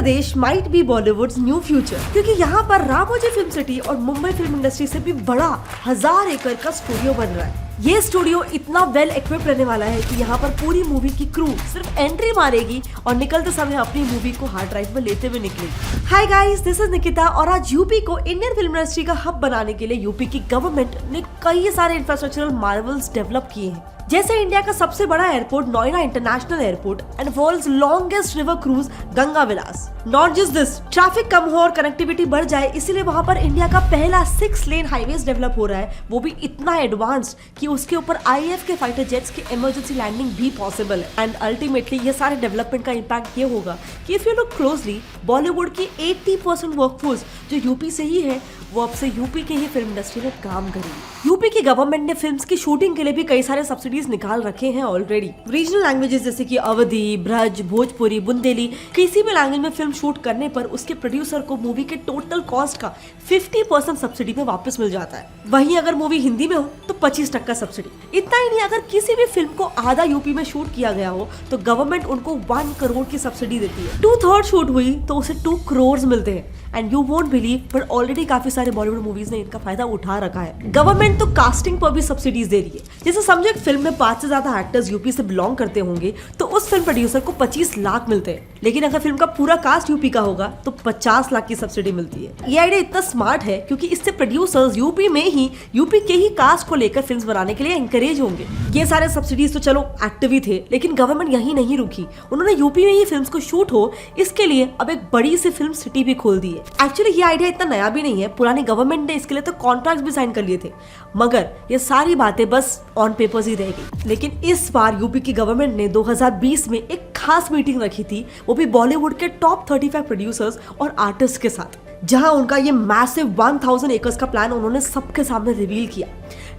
Pradesh might be Bollywood new future, क्योंकि यहाँ पर रामोजी फिल्म सिटी और मुंबई फिल्म इंडस्ट्री से भी बड़ा 1000 एकड़ का स्टूडियो बन रहा है। ये स्टूडियो इतना वेल इक्विप्ड रहने वाला है कि यहाँ पर पूरी मूवी की क्रू सिर्फ एंट्री मारेगी और निकलते समय अपनी मूवी को हार्ड ड्राइव में लेते हुए निकलेगी। Hi guys, this is Nikita और आज यूपी को इंडियन फिल्म इंडस्ट्री का हब बनाने के लिए यूपी की गवर्नमेंट ने कई सारे इंफ्रास्ट्रक्चरल मार्वल्स डेवलप किए हैं, जैसे इंडिया का सबसे बड़ा airport Noida international airport and world's longest river cruise Ganga Vilas. Not just this, traffic कम हो और कनेक्टिविटी बढ़ जाए इसीलिए वहां पर इंडिया का पहला 6 लेन हाईवेज डेवलप हो रहा है, वो भी इतना एडवांस्ड कि उसके ऊपर आईएएफ के फाइटर जेट्स की इमरजेंसी लैंडिंग भी पॉसिबल है। एंड अल्टीमेटली ये सारे डेवलपमेंट का इम्पैक्ट ये होगा कि if you look closely, Bollywood की 80% वर्कफोर्स जो यूपी से ही है वो अब से यूपी के ही फिल्म इंडस्ट्री में काम करेगी। यूपी की गवर्नमेंट ने फिल्म्स की शूटिंग के लिए भी कई सारे सब्सिडीज निकाल रखे हैं ऑलरेडी। रीजनल लैंग्वेजेस जैसे कि अवधी, ब्रज, भोजपुरी, बुंदेली, किसी भी लैंग्वेज में फिल्म शूट करने पर उसके प्रोड्यूसर को मूवी के टोटल कॉस्ट का 50% सब्सिडी में वापस मिल जाता है। वहीं अगर मूवी हिंदी में हो तो 25% सब्सिडी। इतना ही नहीं, अगर किसी भी फिल्म को आधा यूपी में शूट किया गया हो तो गवर्नमेंट उनको 1 करोड़ की सब्सिडी देती है। 2/3 शूट हुई तो उसे 2 करोड़ मिलते हैं। And you won't believe, but already काफी सारे बॉलीवुड मूवीज ने इनका फायदा उठा रखा है। गवर्नमेंट तो कास्टिंग पर भी सब्सिडीज दे रही है। जैसे समझो एक फिल्म में 5 से ज्यादा एक्टर्स यूपी से बिलोंग करते होंगे तो उस फिल्म प्रोड्यूसर को 25 लाख मिलते हैं, लेकिन अगर फिल्म का पूरा कास्ट यूपी का होगा तो 50 लाख की सब्सिडी मिलती है। ये आइडिया इतना स्मार्ट है क्योंकि इससे प्रोड्यूसर्स यूपी में ही यूपी के ही कास्ट को लेकर फिल्म बनाने के लिए एंकरेज होंगे। ये सारे सब्सिडीज तो चलो एक्टिव ही थे, लेकिन गवर्नमेंट यही नहीं रुकी, उन्होंने यूपी में ही फिल्म को शूट हो इसके लिए अब एक बड़ी सी फिल्म सिटी भी खोल दी है। एक्चुअली ये आइडिया इतना नया भी नहीं है, पुरानी गवर्नमेंट ने इसके लिए तो कॉन्ट्रैक्ट भी साइन कर लिए थे, मगर ये सारी बातें बस ऑन पेपर्स ही रह गई। लेकिन इस बार यूपी की गवर्नमेंट ने 2020 में एक खास मीटिंग रखी थी, वो भी बॉलीवुड के टॉप 35 प्रोड्यूसर्स और आर्टिस्ट के साथ, जहां उनका ये मैसिव 1000 एकर्स का प्लान उन्होंने सबके सामने रिवील किया।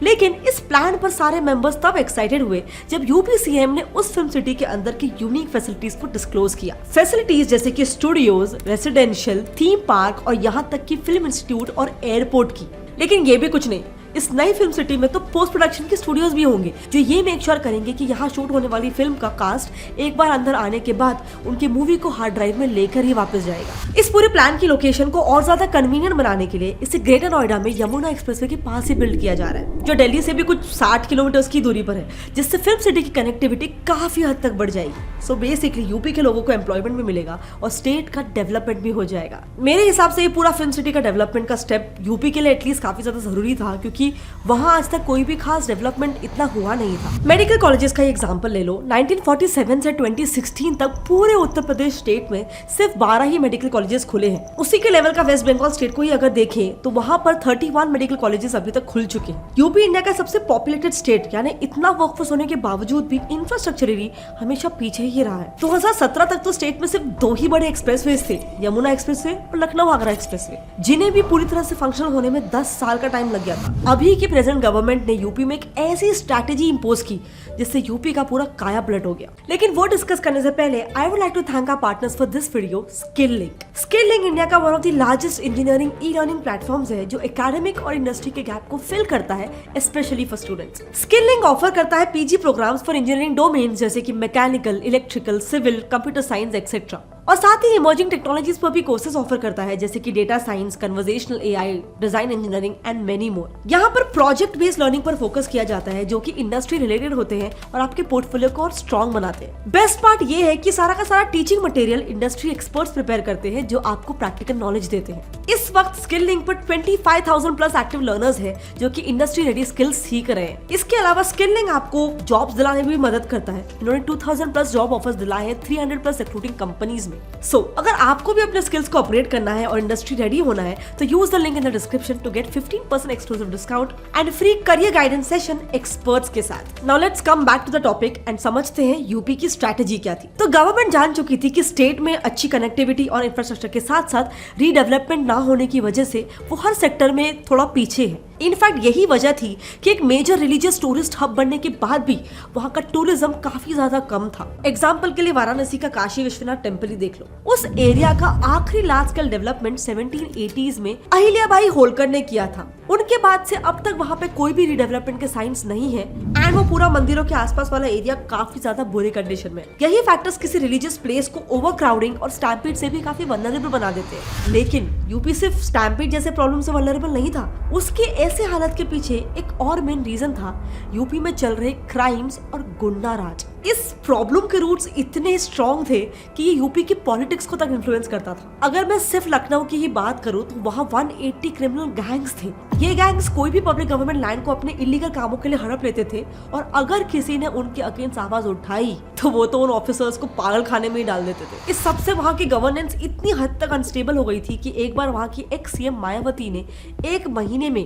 लेकिन इस प्लान पर सारे मेंबर्स तब एक्साइटेड हुए जब यूपी सीएम ने उस फिल्म सिटी के अंदर की यूनिक फैसिलिटीज को डिस्क्लोज किया। फैसिलिटीज जैसे कि स्टूडियोज, रेसिडेंशियल, थीम पार्क और यहाँ तक कि फिल्म इंस्टीट्यूट और एयरपोर्ट की। लेकिन ये भी कुछ नहीं, इस नई फिल्म सिटी में तो पोस्ट प्रोडक्शन के स्टूडियोज भी होंगे जो ये मेक श्योर करेंगे कि यहाँ शूट होने वाली फिल्म का कास्ट एक बार अंदर आने के बाद उनकी मूवी को हार्ड ड्राइव में लेकर ही वापस जाएगा। इस पूरे प्लान की लोकेशन को और ज्यादा कन्वीनियंट बनाने के लिए इसे ग्रेटर नोएडा में यमुना एक्सप्रेसवे के पास ही बिल्ड किया जा रहा है, जो दिल्ली से भी कुछ 60 किलोमीटर की दूरी पर है, जिससे फिल्म सिटी की कनेक्टिविटी काफी हद तक बढ़ जाएगी। सो बेसिकली यूपी के लोगों को एम्प्लॉयमेंट भी मिलेगा और स्टेट का डेवलपमेंट भी हो जाएगा। मेरे हिसाब से ये पूरा फिल्म सिटी का डेवलपमेंट का स्टेप यूपी के लिए एटलीस्ट काफी ज्यादा जरूरी था, क्योंकि वहां आज तक कोई भी खास डेवलपमेंट इतना हुआ नहीं था। मेडिकल कॉलेजेस का एग्जांपल ले लो, 1947 से 2016 तक पूरे उत्तर प्रदेश स्टेट में सिर्फ 12 ही मेडिकल कॉलेजेस खुले हैं। उसी के लेवल का वेस्ट बंगाल स्टेट को ही अगर देखें तो वहां पर 31 मेडिकल कॉलेजेस अभी तक खुल चुके हैं। यूपी इंडिया का सबसे पॉपुलेटेड स्टेट, यानी इतना वर्कफोर्स होने के बावजूद भी इंफ्रास्ट्रक्चरली हमेशा पीछे ही रहा है। 2017 तक तो स्टेट में सिर्फ 2 ही बड़े एक्सप्रेसवे थे, यमुना एक्सप्रेसवे और लखनऊ आगरा एक्सप्रेसवे, जिन्हें भी पूरी तरह से फंक्शनल होने में 10 साल का टाइम लग गया था। अभी की प्रेजेंट गवर्नमेंट ने यूपी में एक ऐसी स्ट्रैटेजी इंपोज की जिससे यूपी का पूरा काया पलट हो गया। लेकिन वो डिस्कस करने से पहले I would like to thank our partners for this video, skill link. Skill link India का one of the largest engineering e learning platforms है जो एकेडमिक और इंडस्ट्री के गैप को फिल करता है, specially for students. Skill Lync offer करता है PG programmes for engineering domains जैसे कि mechanical, electrical, civil, computer science etcetera, और साथ ही इमर्जिंग टेक्नोलॉजीज पर भी कोर्सेज ऑफर करता है जैसे कि data science, conversational AI, design engineering and many more. यहाँ पर प्रोजेक्ट बेस्ड लर्निंग पर फोकस किया जाता है जो कि इंडस्ट्री रिलेटेड होते हैं और आपके पोर्टफोलियो को और स्ट्रॉन्ग बनाते हैं। बेस्ट पार्ट ये है कि सारा का सारा teaching material industry experts prepare करते हैं जो आपको प्रैक्टिकल नॉलेज देते हैं। इस वक्त स्किल लिंक पर 25,000 प्लस एक्टिव लर्नर्स है जो कि इंडस्ट्री रेडी स्किल्स सीख रहे हैं। इसके अलावा स्किल लिंक आपको जॉब्स दिलाने में भी मदद करता है। इन्होंने 2000 प्लस जॉब ऑफर्स दिलाए हैं 300 प्लस रिक्रूटिंग कंपनीज में। सो अगर आपको भी अपने स्किल्स को अपग्रेड करना है और इंडस्ट्री रेडी होना है तो use the link in the description to get 15% exclusive discount and free career guidance session experts के साथ। Now let's come back to the topic and समझते हैं यूपी की स्ट्रैटेजी क्या थी। तो गवर्नमेंट जान चुकी थी कि स्टेट में अच्छी कनेक्टिविटी और इंफ्रास्ट्रक्चर के साथ साथ रीडेवलपमेंट ना होने की वजह से वो हर सेक्टर में थोड़ा पीछे है। इनफैक्ट यही वजह थी कि एक मेजर रिलीजियस टूरिस्ट हब बनने के बाद भी वहाँ का टूरिज्म काफी ज्यादा कम था। एग्जाम्पल के लिए वाराणसी का काशी विश्वनाथ टेम्पल ही देख लो। उस एरिया का आखिरी लार्ज स्केल डेवलपमेंट 1780s में अहिल्याबाई होलकर ने किया था। उनके बाद से अब तक वहाँ पे कोई भी रीडेवलपमेंट के साइंस नहीं है एंड वो पूरा मंदिरों के आसपास वाला एरिया काफी ज्यादा बुरे कंडीशन में। यही फैक्टर्स किसी रिलीजियस प्लेस को ओवर क्राउडिंग और स्टैम्पीड से भी काफी वल्नरेबल बना देते हैं। लेकिन यूपी सिर्फ स्टैम्पीड जैसे प्रॉब्लम से वल्नरेबल नहीं था, उसके ऐसे हालत के पीछे एक और मेन रीजन था यूपी में चल रहे क्राइम्स और गुंडा राज। इस प्रॉब्लम के रूट्स इतने स्ट्रॉन्ग थे कि ये यूपी की पॉलिटिक्स को तक इन्फ्लुएंस करता था। अगर मैं सिर्फ लखनऊ की ही बात करूं तो वहाँ 180 क्रिमिनल गैंग्स थे। ये गैंग्स कोई भी पब्लिक गवर्नमेंट लैंड को अपने इलीगल कामों के लिए हड़प लेते थे और अगर किसी ने उनके अगेंस्ट आवाज उठाई तो वो तो उन ऑफिसर्स को पागल खाने में ही डाल देते थे। इस सबसे वहाँ की गवर्नेंस इतनी हद तक अनस्टेबल हो गई थी कि एक बार वहाँ की एक्स सीएम मायावती ने एक महीने में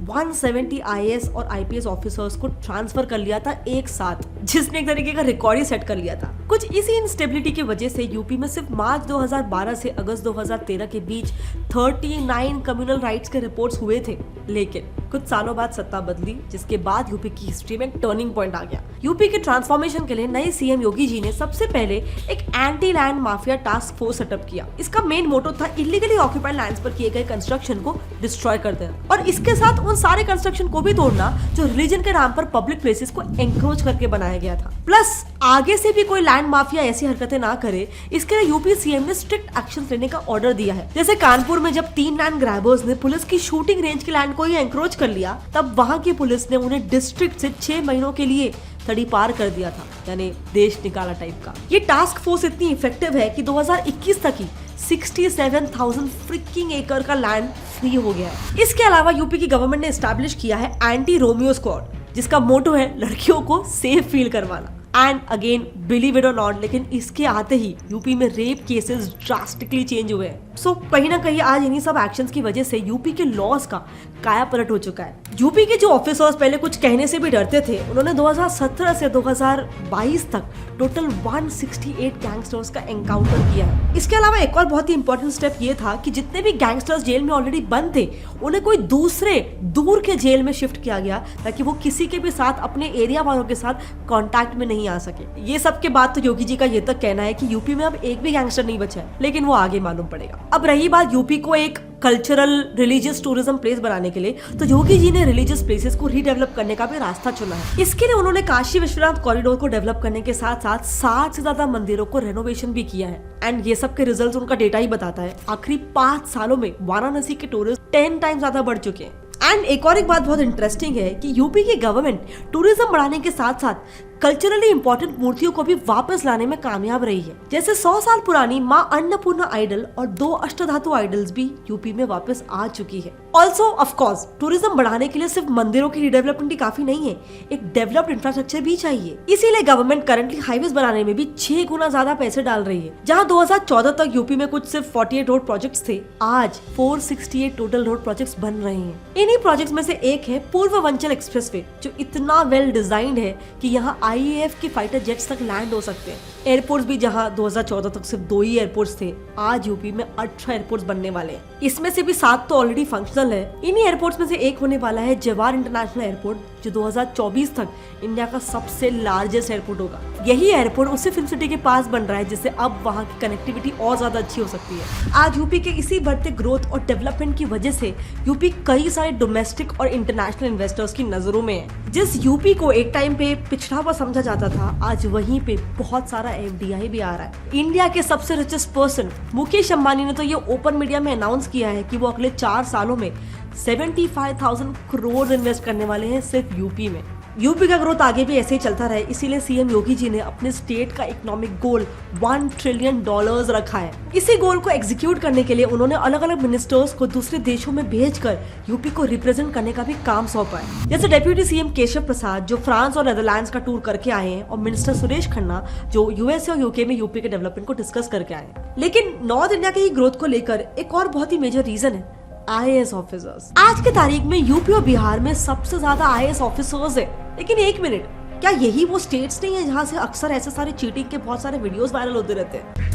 170 IAS और IPS ऑफिसर्स को ट्रांसफर कर लिया था एक साथ, जिसने एक तरीके का रिकॉर्ड ही सेट कर लिया था। कुछ इसी इंस्टेबिलिटी की वजह से यूपी में सिर्फ मार्च 2012 से अगस्त 2013 के बीच 39 कम्युनल राइट्स के रिपोर्ट्स हुए थे। लेकिन कुछ सालों बाद सत्ता बदली, जिसके बाद यूपी की हिस्ट्री में टर्निंग पॉइंट आ गया। यूपी के ट्रांसफॉर्मेशन के लिए नए सीएम योगी जी ने सबसे पहले एक anti land mafia task force setup किया। इसका मेन मोटो था इलीगली ऑक्यूपाइड लैंड्स पर किए गए कंस्ट्रक्शन को डिस्ट्रॉय कर देना और इसके साथ उन सारे कंस्ट्रक्शन को भी तोड़ना जो रिलीजन के नाम पर पब्लिक प्लेसेस को एंक्रोच करके बनाया गया था। प्लस आगे से भी कोई लैंड माफिया ऐसी हरकतें ना करे, इसके लिए यूपी सीएम ने स्ट्रिक्ट एक्शन लेने का ऑर्डर दिया है। जैसे कानपुर में जब 3 लैंड ग्रैबर्स ने पुलिस की शूटिंग रेंज के लैंड को ही एंक्रोच कर लिया, तब वहां की पुलिस ने उन्हें डिस्ट्रिक्ट से 6 महीनों के लिए तड़ी पार कर दिया था, यानी देश निकाला टाइप का। ये टास्क फोर्स इतनी इफेक्टिव है कि 2021 तक ही 67,000 फ्रिकिंग एकड़ का लैंड फ्री हो गया है। इसके अलावा यूपी की गवर्नमेंट ने एस्टैब्लिश किया है एंटी रोमियो स्क्वाड, जिसका मोटो है लड़कियों को सेफ फील करवाना। एंड अगेन बिलीव इट और नॉट, लेकिन इसके आते ही यूपी में रेप केसेस ड्रास्टिकली चेंज हुए हैं। सो कहीं ना कहीं आज इन्हीं सब एक्शंस की वजह से यूपी के लॉज का काया पलट हो चुका है। यूपी के जो ऑफिसर्स पहले कुछ कहने से भी डरते थे, उन्होंने 2017 से 2022 तक टोटल 168 गैंगस्टर्स का एनकाउंटर किया है। इसके अलावा एक और बहुत ही इंपॉर्टेंट स्टेप ये था कि जितने भी गैंगस्टर्स जेल में ऑलरेडी बंद थे, उन्हें कोई दूसरे दूर के जेल में शिफ्ट किया गया ताकि वो किसी के भी साथ अपने एरिया वालों के साथ कॉन्टैक्ट में नहीं आ सके। ये सब के बाद तो योगी जी का ये तक कहना है कि यूपी में अब एक भी गैंगस्टर नहीं बचा है, लेकिन वो आगे मालूम पड़ेगा। अब रही बात यूपी को एक कल्चरल रिलीजियस टूरिज्म प्लेस बनाने के लिए, तो योगी जी ने रिलीजियस प्लेसेस को रीडेवलप करने का भी रास्ता चुना है। इसके लिए उन्होंने काशी विश्वनाथ कॉरिडोर को डेवलप करने के साथ साथ 60 से ज्यादा मंदिरों को रेनोवेशन भी किया है। एंड ये सब के रिजल्ट उनका डेटा ही बताता है। आखिरी 5 सालों में वाराणसी के टूरिस्ट 10 टाइम्स ज्यादा बढ़ चुके हैं। एंड एक और बात बहुत इंटरेस्टिंग है कि यूपी की गवर्नमेंट टूरिज्म बढ़ाने के साथ साथ कल्चरली इंपॉर्टेंट मूर्तियों को भी वापस लाने में कामयाब रही है। जैसे 100 साल पुरानी मां अन्नपूर्णा आइडल और 2 अष्टधातु आइडल्स भी यूपी में वापस आ चुकी है। ऑल्सो ऑफ कोर्स टूरिज्म बढ़ाने के लिए सिर्फ मंदिरों की रिडेवलपमेंट ही काफी नहीं है, एक डेवलप्ड इंफ्रास्ट्रक्चर भी चाहिए। इसीलिए गवर्नमेंट करंटली हाईवेज बनाने में भी 6 गुना ज्यादा पैसे डाल रही है। जहाँ 2014 तक यूपी में कुछ सिर्फ 48 रोड प्रोजेक्ट्स थे, आज 468 टोटल रोड प्रोजेक्ट्स बन रहे हैं। इन्हीं प्रोजेक्ट्स में से एक है पूर्वांचल एक्सप्रेसवे, जो इतना वेल डिजाइंड है कि यहाँ IAF की फाइटर जेट्स तक लैंड हो सकते हैं। एयरपोर्ट्स भी जहां 2014 तक सिर्फ 2 ही एयरपोर्ट्स थे, आज यूपी में 18 एयरपोर्ट्स बनने वाले हैं। इसमें से भी 7 तो ऑलरेडी फंक्शनल है। इन्हीं एयरपोर्ट्स में से एक होने वाला है जवाहर इंटरनेशनल एयरपोर्ट, जो 2024 तक इंडिया का सबसे लार्जेस्ट एयरपोर्ट होगा। यही एयरपोर्ट उसी फिल्म सिटी के पास बन रहा है, जिससे अब वहाँ की कनेक्टिविटी और ज्यादा अच्छी हो सकती है। आज यूपी के इसी बढ़ते ग्रोथ और डेवलपमेंट की वजह से यूपी कई सारे डोमेस्टिक और इंटरनेशनल इन्वेस्टर्स की नजरों में है। जिस यूपी को एक टाइम पे पिछड़ा हुआ समझा जाता था, आज वहीं पे बहुत सारा FDI भी आ रहा है। इंडिया के सबसे रिचेस्ट पर्सन मुकेश अंबानी ने तो ये ओपन मीडिया में अनाउंस किया है कि वो अगले 4 सालों में 75,000 करोड़ इन्वेस्ट करने वाले हैं सिर्फ यूपी में। यूपी का ग्रोथ आगे भी ऐसे ही चलता रहे, इसीलिए सीएम योगी जी ने अपने स्टेट का इकोनॉमिक गोल $1 ट्रिलियन रखा है। इसी गोल को एग्जीक्यूट करने के लिए उन्होंने अलग अलग मिनिस्टर्स को दूसरे देशों में भेजकर यूपी को रिप्रेजेंट करने का भी काम सौंपा है। जैसे डेप्यूटी सीएम केशव प्रसाद, जो फ्रांस और नेदरलैंड्स का टूर करके आए हैं, और मिनिस्टर सुरेश खन्ना, जो USA और UK में यूपी के डेवलपमेंट को डिस्कस करके आए हैं। लेकिन नॉर्थ इंडिया के ही ग्रोथ को लेकर एक और बहुत ही मेजर रीजन है IAS ऑफिसर्स। आज के तारीख में यूपी और बिहार में सबसे ज्यादा IAS ऑफिसर्स है। लेकिन एक मिनट, क्या यही वो स्टेट्स नहीं है जहां से अक्सर ऐसे सारे चीटिंग के बहुत सारे वीडियोस वायरल होते रहते हैं?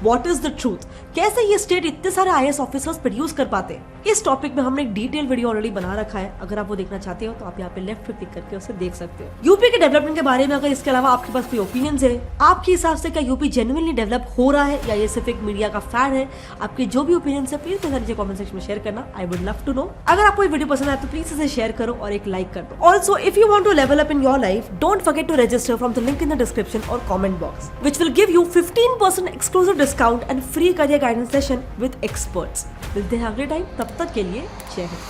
व्हाट इज द ट्रूथ, कैसे ये स्टेट इतने सारे IAS ऑफिसर्स प्रोड्यूस कर पाते हैं। इस टॉपिक में हमने एक डिटेल वीडियो ऑलरेडी बना रखा है, अगर आप वो देखना चाहते हो तो आप यहाँ पे लेफ्ट पे क्लिक करके उसे देख सकते हो। यूपी के डेवलपमेंट के बारे में अगर इसके अलावा आपके पास कोई ओपिनियंस है, आपके हिसाब से क्या यूपी जेन्युइनली डेवलप हो रहा है या ये सिर्फ एक मीडिया का फैन है, आपके जो भी ओपिनियंस है प्लीज मुझे कमेंट सेक्शन में शेयर करना। I would love to know. अगर आपको ये वीडियो पसंद आए तो प्लीज इसे शेयर करो और एक लाइक कर दो। Also if you want to level up in your life, don't forget to register from the link in the description और comment box, which will give you 15% exclusive discount and free career guidance session with experts. मिलते हैं अगले time, तब तक के लिए जय हिंद।